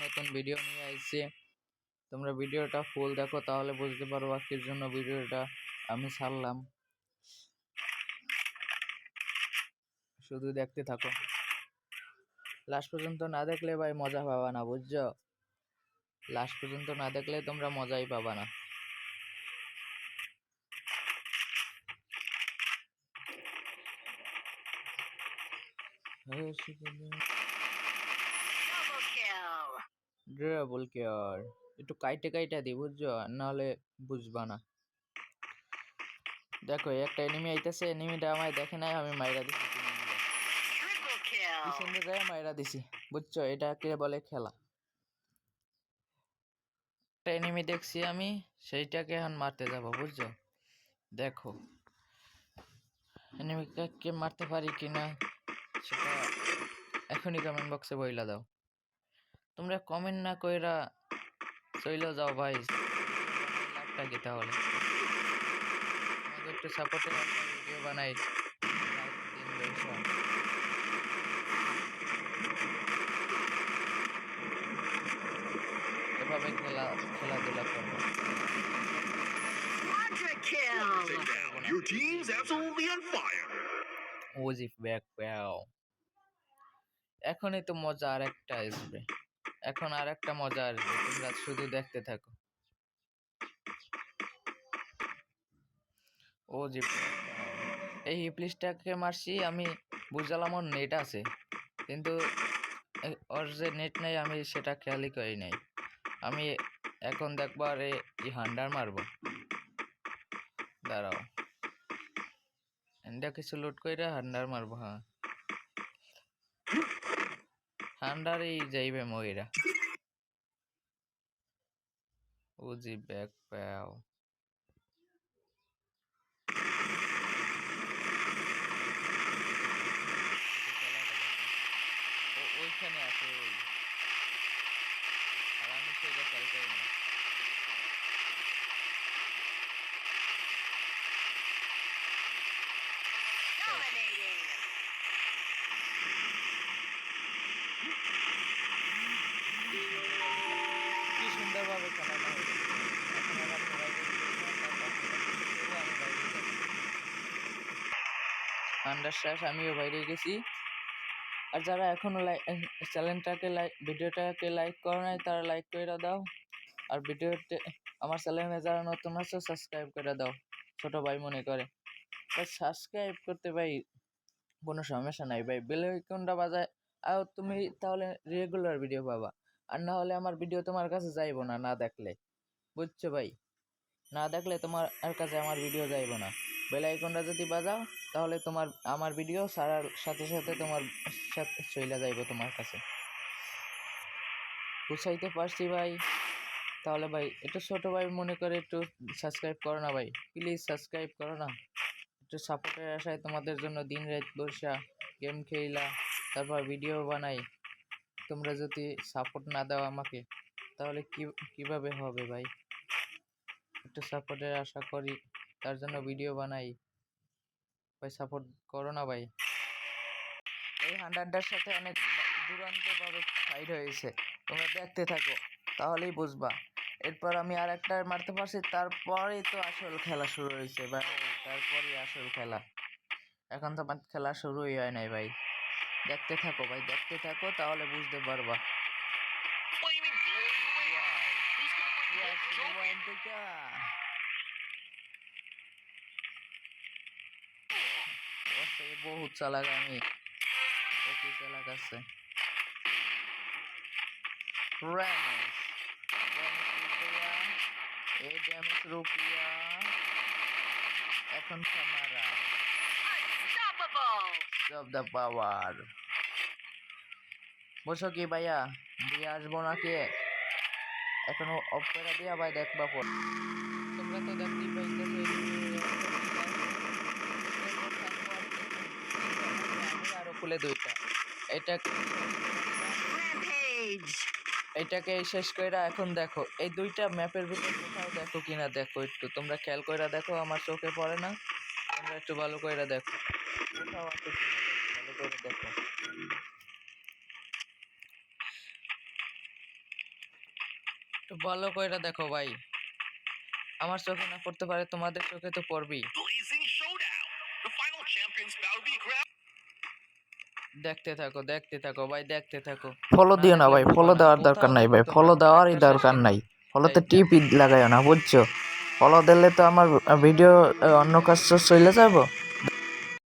নতুন ভিডিও নিয়ে আইছি। তোমরা ভিডিওটা ফুল দেখো, তাহলে বুঝতে পারবা কির জন্য ভিডিওটা আমি ছাড়লাম। শুধু দেখতে থাকো, লাস্ট পর্যন্ত না দেখলে ভাই মজা পাবা না, বুঝছো? লাস্ট পর্যন্ত না দেখলে তোমরা মজাই পাবা না। ড্রাবল কেয়ার একটু কাইটে দি, বুঝছো? নাহলে বুঝবা না। দেখো একটা এনিমি আইতেছে, এনিমিটা আমায় দেখে নাই, আমি মাইরা দিছি, পিছনে যায় মাইরা দিছি, বুঝছো? এটাকে বলে খেলা। একটা এনিমি দেখছি আমি, সেইটাকে এখন মারতে যাবো, বুঝছো? দেখো এনিমিকে মারতে পারি কিনা সেটা এখনই কমেন্ট বক্সে বইলা দাও। তোমরা কমেন্ট না কইরা চইলেও যাও ভাই, লাভটা কি তাহলে? আমাদের একটু সাপোর্টে ভিডিও বানাই, এভাবে খেলাধুলা করবো। Your team's absolutely on fire. ওজিফ ব্যাক প্যাও। এখনই তো মজা আর একটা আসবে, এখন আর একটা মজা আসবে, তোমরা শুধু দেখতে থাকো। ওজিফ এই হিপলিস্টটাকে মারছি আমি, বুঝলাম ওর নেট আছে, কিন্তু ওর যে নেট নেই আমি সেটা খেয়ালই করি নাই। আমি এখন দেখবার এই হান্ডার মারবো, দাঁড়াও এটা কিছু লুট কইরা হান্ডার মারবো। হ্যাঁ হান্ডারই যাইবে মইরা। ওজি ব্যাক প্যাও। ওইখানে আছে ওই, আর আমি সেটা খেয়াল করি না। কি সুন্দরভাবে খেলাটা হয়েছে। এখন আর আপনি বাইরে আন্ডার শেষ, আমিও বাইরে গেছি। আর যারা এখনো চ্যানেলটাকে ভিডিওটাকে লাইক করো নাই, তারা লাইক করে দাও। আর ভিডিওতে আমার চ্যানেলে যারা নতুন আছে সাবস্ক্রাইব করে দাও, ছোট ভাই মনে করে। সাবস্ক্রাইব করতে ভাই কোনো সমস্যা নাই ভাই, বেল আইকনটা বাজায় আর তুমি তাহলে রেগুলার ভিডিও পাবা। আর না হলে আমার ভিডিও তোমার কাছে যাইবো না, না দেখলে, বুঝছো ভাই? না দেখলে তোমার কাছে আমার ভিডিও যাইবো না। বেল আইকনটা যদি বাজাও তাহলে তোমার আমার ভিডিও ছাড়ার সাথে সাথে তোমার সাথে চলে যাইবো তোমার কাছে। বুঝাইতে পারছি ভাই? তাহলে ভাই একটু ছোট ভাই মনে করে একটু সাবস্ক্রাইব করো না ভাই, প্লিজ সাবস্ক্রাইব করো না। একটু সাপোর্টের আশায় তোমাদের জন্য দিন রাত বসা গেম খেলা, তারপর ভিডিও বানাই। তোমরা যদি সাপোর্ট না দাও আমাকে, তাহলে কিভাবে হবে ভাই? একটু সাপোর্টের আশা করি, তার জন্য ভিডিও বানাই ভাই, সাপোর্ট করো না ভাই। এই হান্ড্রেডটার সাথে অনেক দুরন্তভাবে ফাইট হয়েছে, তোমরা দেখতে থাকো তাহলেই বুঝবা। এরপর আমি আর একটা মারতে পারছি, তারপরেই তো আসল খেলা শুরু হয়েছে ভাই, তারপরেই আসল খেলা। এখন তো আমার খেলা শুরুই হয় নাই ভাই, দেখতে থাকো ভাই, দেখতে থাকো তাহলে বুঝতে পারবা। বহুত চালাক আমি, ওকে চালাক আছে। রুপিয়া এখন সামারা সব দা পাওয়ার। বসো কি ভাইয়া, দিয়ে আসবো নাকি এখনো অফ করে দিয়া ভাই, দেখবা পর। তোমরা তো দেখতেই পাইতেছো আরো খুলে দুইটা, এটাকে শেষ কইরা এখন দেখো এই দুইটা ম্যাপের ভিতর কোথাও দেখো কিনা, দেখো একটু তোমরা খেয়াল কইরা দেখো, আমার চোখে পড়ে না, তোমরা একটু ভালো কইরা দেখো কোথাও আছে কিনা, ভালো করে দেখো। একটু ভালো কইরা দেখো ভাই, আমার চোখে না পড়তে পারে তোমাদের চোখে তো পড়বেই। Blazing showdown. The final champions bout to be crowned. দেখতে থাকো ভাই, দেখতে থাকো। ফলো না দিও না দেখলে ভাই, বুঝবা ফলো না, দেওয়ার কোথাও দরকার নাই দেখো ভাই, তোমরা ফলো দেওয়ারই ক্যারেক্টার দরকার শেষে। নাই। ফলোতে এই টিপই লাগাইও না বুঝছো, ফলো দিলে তো আমার ভিডিও অন্য কাজ চলে যাবো।